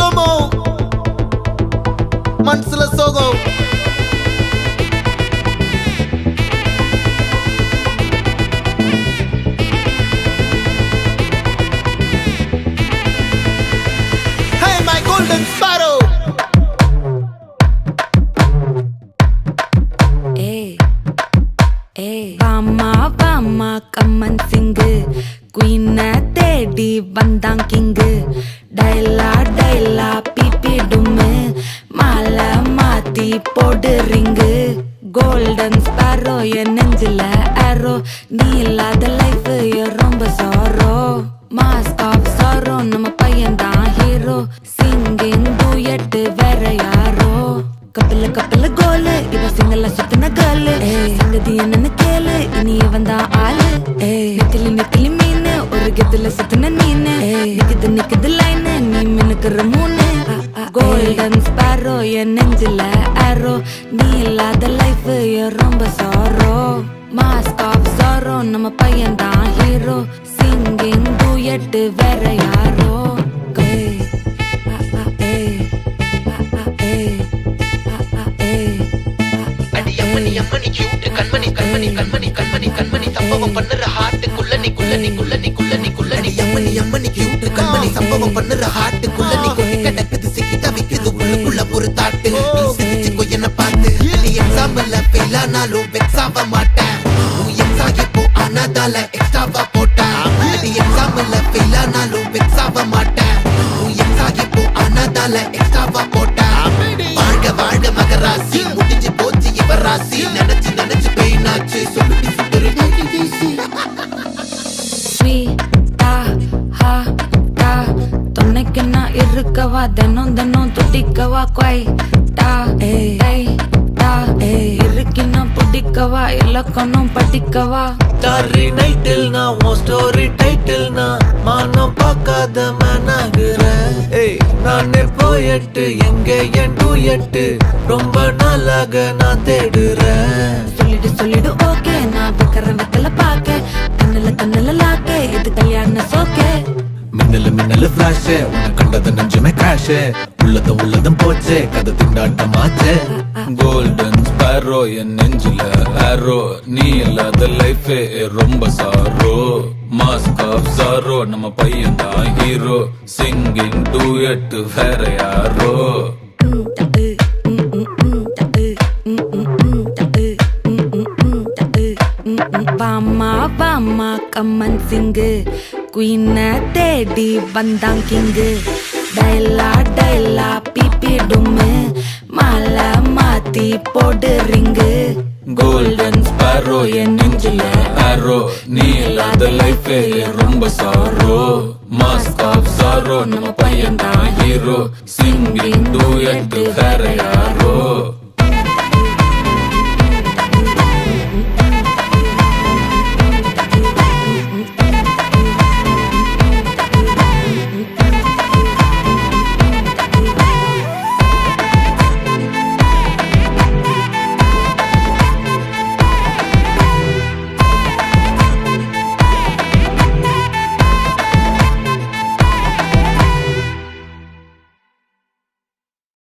slo-mo மனசுல சோகம் Hey my golden sparrow வாமா வாமா கம்மன் சிங்கு குயின தேடி வந்தான் கிங்கு டைலா டைலா பிபி டும்மு மாலை மாத்தி போடு ரிங்கு கோல்டன் ஸ்பாரோ என் நெஞ்சில ஆரோ நீ இல்லாத லைஃப் ரொம்ப சாரோ மாஸ்க் ஆஃப் சாரோ நம்ம பையன் தான் ஹீரோ சிங்கிங் டூயட் வேற யாரோ கப்பல கப்பல கோலு இவ சிங்கல்ல சுத்தின கேளு சங்கதி என்னன்னு கேளு இனி இவன் தான் ஆளு நிக்கலி நிக்கலி மீனு ஒரு கெத்துல சுத்தின நீனு நிக்குது நிக்குது லைனு நீ மினுக்குற மூணு கோல்டன் ஸ்பாரோ என் நெஞ்சில ஆரோ நீ இல்லாத லைஃப் ரொம்ப சாரோ மாஸ்க் ஆஃப் சாரோ நம்ம பையன் தான் ஹீரோ சிங்கிங் டூயட் வேற யாரோ கண்மணி கண்மணி கண்மணி கண்மணி கண்மணி சம்பவம் பண்ணுற ஹார்ட்டுக்குள்ள நீ குள்ள நீ குள்ள நீ குள்ள நீ குள்ள நீ அம்மனி அம்மனி கியூட் கண்மணி சம்பவம் பண்ணுற ஹார்ட்டுக்குள்ள நீ கொட்டி கிடக்குது சிக்கி தவிக்குது உள்ளுக்குள்ள ஒரு தாட்டு நீ சிரிச்சுக்கோ என்ன பார்த்து நீ எக்ஸாம்பிள் ஃபெயில் ஆனாலும் வெக்ஸ் ஆக மாட்டேன் உன் எக்ஸாம் இப்போ ஆனதால எக்ஸ்ட்ராவா போட்டேன் நீ எக்ஸாம்பிள் ஃபெயில் ஆனாலும் வெக்ஸ் ஆக மாட்டேன் உன் எக்ஸாம் இப்போ ஆனதால எக்ஸ்ட்ராவா போட்டேன் வாழ்க வாழ்க மகராசி முடிஞ்சு போச்சு இவர் ராசி நினைச்சு நினைச்சு பெயினாச்சு சொல்லுடி சுந்தரி ஸ்வீட்டா ஹா டா துணைக்கு நான் இருக்கவா தினம் தினம் துடிக்கவா குவை டா டை டா இருக்கினா பிடிக்கவா இலக்கணம் படிக்கவா டாரி நைட்டில் நான் உன் ஸ்டோரி டைட்டில் நான் மானம் பார்க்காத மேனாகிறேன் நானே போயட்டு எங்க என் டூயட்டு ரொம்ப நாளாக நான் தேடுறேன் சொல்லிடு ஓகே நான் வைக்கிற வெத்தல பாக்க கண்ணுல லாக்கே இது கல்யாண சோக்கே மின்னல ஃபிளாஷ் உன்னை கண்டது நெஞ்சுமே கிராஷ் உள்ளதும் போச்சே கதை திண்டாட்டமாச்சே கோல்டன் ஸ்பாரோ என் நெஞ்சில ஆரோ நீ இல்லாத லைஃப் ரொம்ப சாரோ மாஸ்க் ஆஃப் சாரோ நம்ம பையன் தான் ஹீரோ சிங்கிங் டூயட் வேற யாரோ வாமா வாமா கம்மன் சிங்கு குயின தேடி வந்தான் கிங்கு டைலா டைலா பிபி டும்மு மாலை மாத்தி போடு ரிங்கு கோல்டன் ஸ்பாரோ என் நெஞ்சில ஆரோ நீ இல்லாத லைஃப் ரொம்ப சாரோ மாஸ்க் ஆஃப் சாரோ நம்ம பையன் தான் ஹீரோ சிங்கிங் டூயட் வேற யாரோ